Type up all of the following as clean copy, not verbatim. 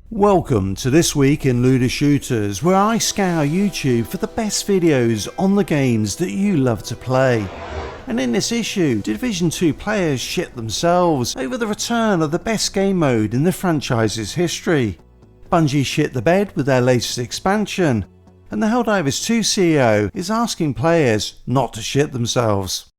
Welcome to This Week in Looter Shooters, where I scour YouTube for the best videos on the games that you love to play. And in this issue, Division 2 players shit themselves over the return of the best game mode in the franchise's history. Bungie shit the bed with their latest expansion, and the Helldivers 2 CEO is asking players not to shit themselves.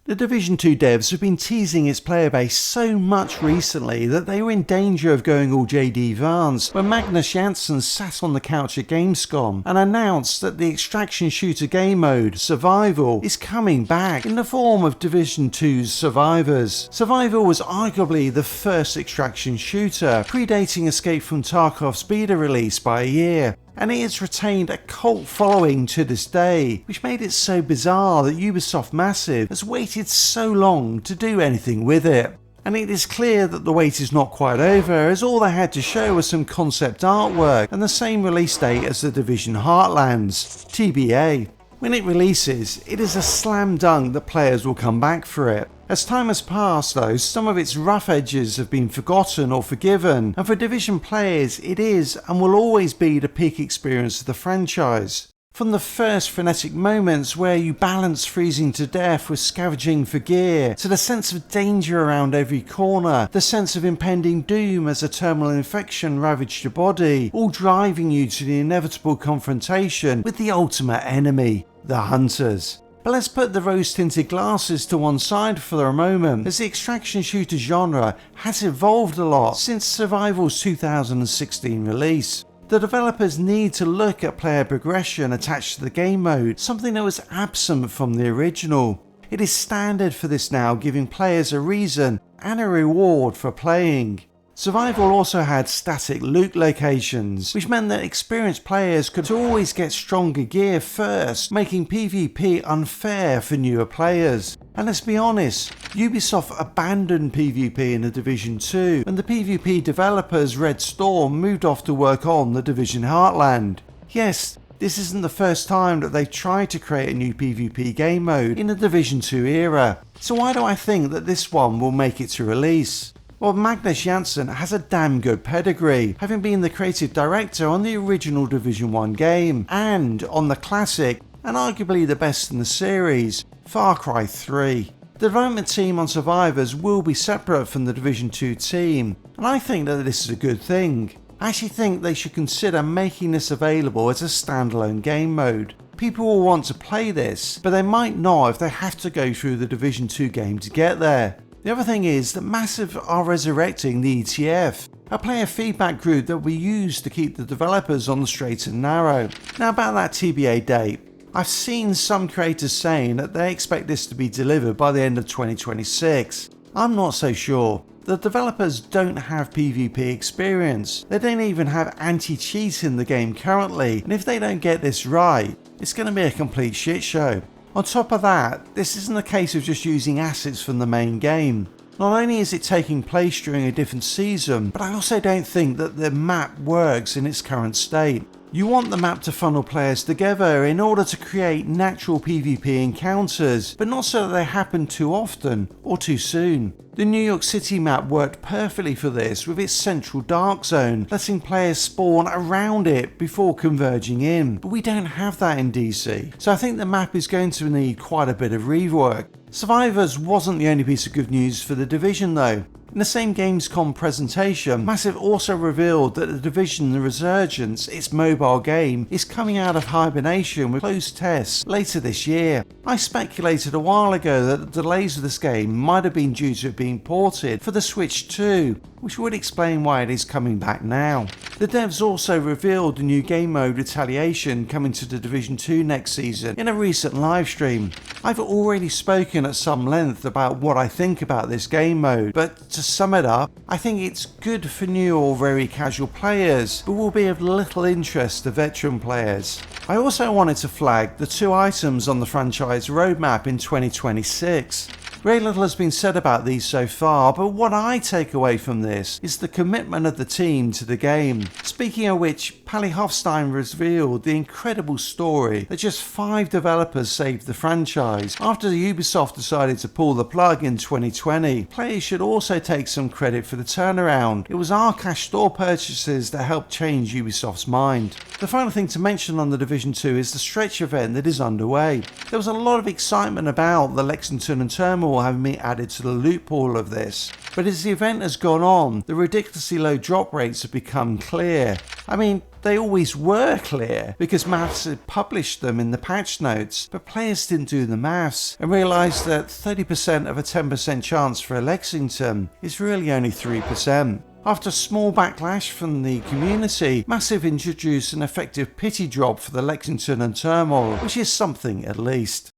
The Division 2 devs have been teasing its player base so much recently that they were in danger of going all JD Vance when Magnus Jansen sat on the couch at Gamescom and announced that the extraction shooter game mode, Survival, is coming back in the form of Division 2's Survivors. Survival was arguably the first extraction shooter, predating Escape from Tarkov's beta release by a year, and it has retained a cult following to this day, which made it so bizarre that Ubisoft Massive has waited so long to do anything with it. And it is clear that the wait is not quite over, as all they had to show was some concept artwork and the same release date as the Division Heartlands, TBA. When it releases, it is a slam dunk that players will come back for it. As time has passed though, some of its rough edges have been forgotten or forgiven, and for Division players it is and will always be the peak experience of the franchise. From the first frenetic moments where you balance freezing to death with scavenging for gear, to the sense of danger around every corner, the sense of impending doom as a terminal infection ravaged your body, all driving you to the inevitable confrontation with the ultimate enemy, the Hunters. But let's put the rose-tinted glasses to one side for a moment, as the extraction shooter genre has evolved a lot since Survival's 2016 release. The developers need to look at player progression attached to the game mode, something that was absent from the original. It is standard for this now, giving players a reason and a reward for playing. Survival also had static loot locations, which meant that experienced players could always get stronger gear first, making PvP unfair for newer players. And let's be honest, Ubisoft abandoned PvP in the Division 2, and the PvP developers Red Storm moved off to work on the Division Heartland. Yes, this isn't the first time that they've tried to create a new PvP game mode in the Division 2 era, so why do I think that this one will make it to release? Well, Magnus Jansen has a damn good pedigree, having been the creative director on the original Division 1 game, and on the classic, and arguably the best in the series, Far Cry 3. The development team on Survivors will be separate from the Division 2 team, and I think that this is a good thing. I actually think they should consider making this available as a standalone game mode. People will want to play this, but they might not if they have to go through the Division 2 game to get there. The other thing is that Massive are resurrecting the ETF, a player feedback group that we use to keep the developers on the straight and narrow. Now about that TBA date, I've seen some creators saying that they expect this to be delivered by the end of 2026. I'm not so sure. The developers don't have PvP experience, they don't even have anti-cheat in the game currently, and if they don't get this right, it's going to be a complete shit show. On top of that, this isn't a case of just using assets from the main game. Not only is it taking place during a different season, but I also don't think that the map works in its current state. You want the map to funnel players together in order to create natural PvP encounters, but not so that they happen too often or too soon. The New York City map worked perfectly for this with its central dark zone, letting players spawn around it before converging in, but we don't have that in DC, so I think the map is going to need quite a bit of rework. Survivors wasn't the only piece of good news for the Division though. In the same Gamescom presentation, Massive also revealed that the Division The Resurgence, its mobile game, is coming out of hibernation with closed tests later this year. I speculated a while ago that the delays of this game might have been due to it being ported for the Switch 2, which would explain why it is coming back now. The devs also revealed the new game mode Retaliation coming to the Division 2 next season in a recent livestream. I've already spoken at some length about what I think about this game mode, but to sum it up, I think it's good for new or very casual players, but will be of little interest to veteran players. I also wanted to flag the two items on the franchise roadmap in 2026. Very little has been said about these so far, but what I take away from this is the commitment of the team to the game. Speaking of which, Pally Hofstein revealed the incredible story that just 5 developers saved the franchise after Ubisoft decided to pull the plug in 2020. Players should also take some credit for the turnaround. It was our cash store purchases that helped change Ubisoft's mind. The final thing to mention on The Division 2 is the stretch event that is underway. There was a lot of excitement about the Lexington and Turmoil having been added to the loot pool of this, but as the event has gone on, the ridiculously low drop rates have become clear. I mean, they always were clear because maths had published them in the patch notes, but players didn't do the maths and realised that 30% of a 10% chance for a Lexington is really only 3%. After a small backlash from the community, Massive introduced an effective pity drop for the Lexington and Turmoil, which is something at least.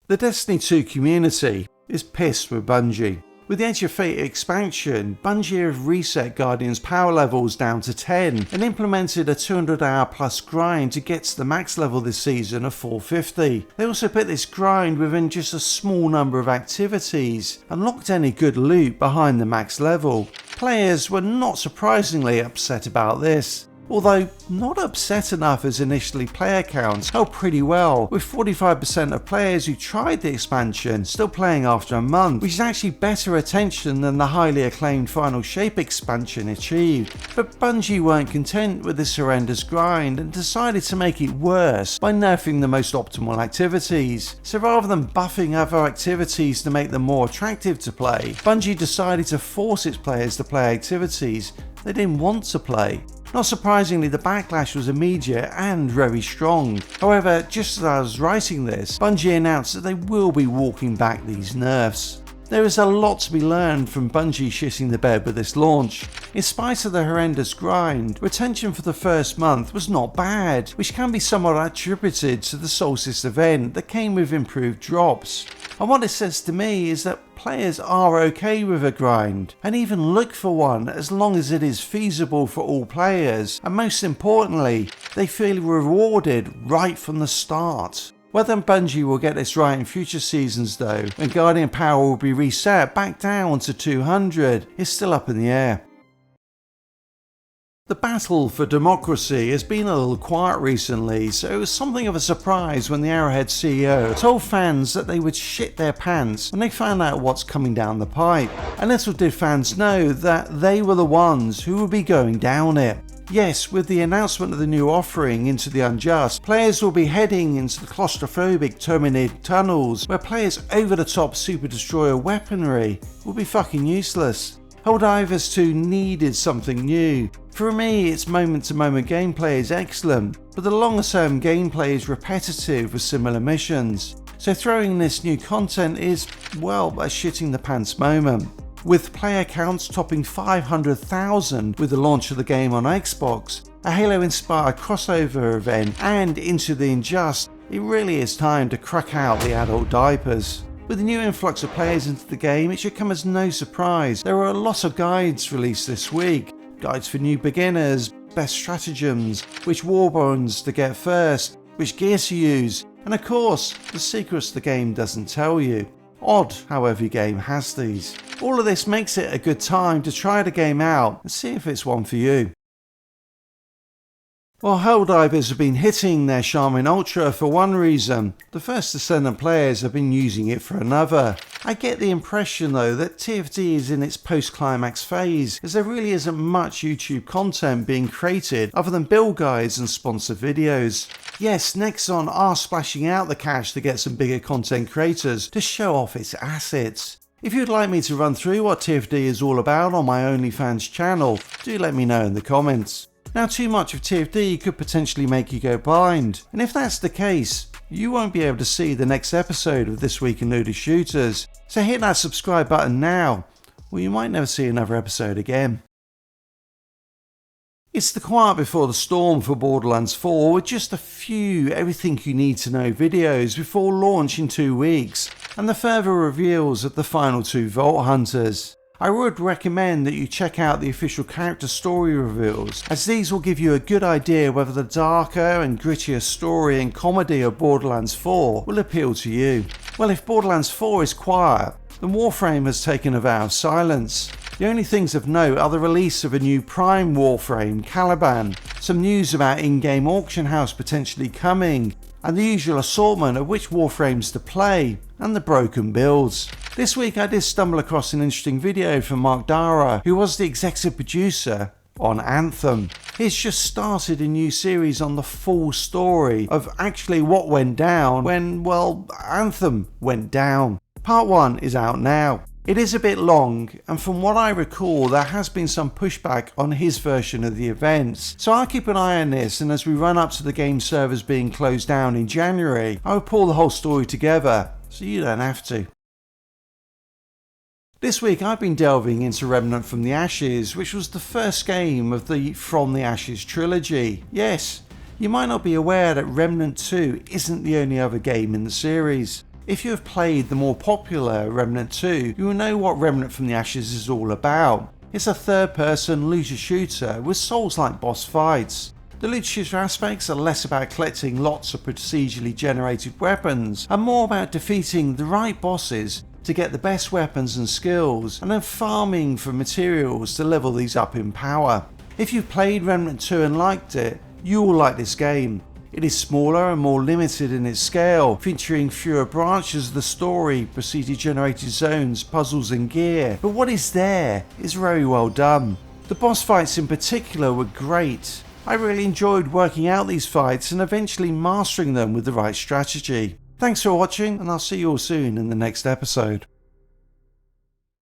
The Destiny 2 community is pissed with Bungie. With the Edge of Fate expansion, Bungie have reset Guardian's power levels down to 10 and implemented a 200 hour plus grind to get to the max level this season of 450. They also put this grind within just a small number of activities and locked any good loot behind the max level. Players were not surprisingly upset about this. Although not upset enough as initially player counts held pretty well, with 45% of players who tried the expansion still playing after a month, which is actually better retention than the highly acclaimed Final Shape expansion achieved. But Bungie weren't content with this horrendous grind and decided to make it worse by nerfing the most optimal activities. So rather than buffing other activities to make them more attractive to play, Bungie decided to force its players to play activities they didn't want to play. Not surprisingly, the backlash was immediate and very strong. However, just as I was writing this, Bungie announced that they will be walking back these nerfs. There is a lot to be learned from Bungie shitting the bed with this launch. In spite of the horrendous grind, retention for the first month was not bad, which can be somewhat attributed to the Solstice event that came with improved drops. And what it says to me is that players are okay with a grind, and even look for one as long as it is feasible for all players, and most importantly, they feel rewarded right from the start. Whether Bungie will get this right in future seasons though, when Guardian power will be reset back down to 200, is still up in the air. The battle for democracy has been a little quiet recently, so it was something of a surprise when the Arrowhead CEO told fans that they would shit their pants when they found out what's coming down the pipe. And little did fans know that they were the ones who would be going down it. Yes, with the announcement of the new offering into the Unjust, players will be heading into the claustrophobic Terminated tunnels, where players' over-the-top Super Destroyer weaponry will be fucking useless. Helldivers 2 needed something new. For me, its moment-to-moment gameplay is excellent, but the longer-term gameplay is repetitive with similar missions. So throwing this new content is, well, a shitting the pants moment. With player counts topping 500,000 with the launch of the game on Xbox, a Halo-inspired crossover event, and into the Unjust, it really is time to crack out the adult diapers. With the new influx of players into the game, it should come as no surprise. There are a lot of guides released this week. Guides for new beginners, best stratagems, which warbonds to get first, which gear to use, and of course, the secrets the game doesn't tell you. Odd how every game has these. All of this makes it a good time to try the game out and see if it's one for you. While Helldivers have been hitting their Charmin Ultra for one reason, the First Descendent players have been using it for another. I get the impression though that TFD is in its post-climax phase, as there really isn't much YouTube content being created other than build guides and sponsored videos. Yes, Nexon are splashing out the cash to get some bigger content creators to show off its assets. If you'd like me to run through what TFD is all about on my OnlyFans channel, do let me know in the comments. Now, too much of TFD could potentially make you go blind, and if that's the case, you won't be able to see the next episode of This Week in Looter Shooters, so hit that subscribe button now, or you might never see another episode again. It's the quiet before the storm for Borderlands 4, with just a few everything you need to know videos before launch in 2 weeks, and the further reveals of the final 2 Vault Hunters. I would recommend that you check out the official character story reveals, as these will give you a good idea whether the darker and grittier story and comedy of Borderlands 4 will appeal to you. Well, if Borderlands 4 is quiet, then Warframe has taken a vow of silence. The only things of note are the release of a new Prime Warframe, Caliban, some news about in-game auction house potentially coming, and the usual assortment of which Warframes to play, and the broken builds. This week I did stumble across an interesting video from Mark Dara, who was the executive producer on Anthem. He's just started a new series on the full story of actually what went down when, well, Anthem went down. Part 1 is out now. It is a bit long, and from what I recall there has been some pushback on his version of the events, so I'll keep an eye on this, and as we run up to the game servers being closed down in January, I will pull the whole story together so you don't have to. This week I've been delving into Remnant from the Ashes, which was the first game of the From the Ashes trilogy. Yes, you might not be aware that Remnant 2 isn't the only other game in the series. If you have played the more popular Remnant 2, you will know what Remnant from the Ashes is all about. It's a third-person looter shooter with Souls-like boss fights. The looter shooter aspects are less about collecting lots of procedurally generated weapons and more about defeating the right bosses to get the best weapons and skills, and then farming for materials to level these up in power. If you've played Remnant 2 and liked it, you will like this game. It is smaller and more limited in its scale, featuring fewer branches of the story, procedurally generated zones, puzzles and gear, but what is there is very well done. The boss fights in particular were great. I really enjoyed working out these fights and eventually mastering them with the right strategy. Thanks for watching, and I'll see you all soon in the next episode.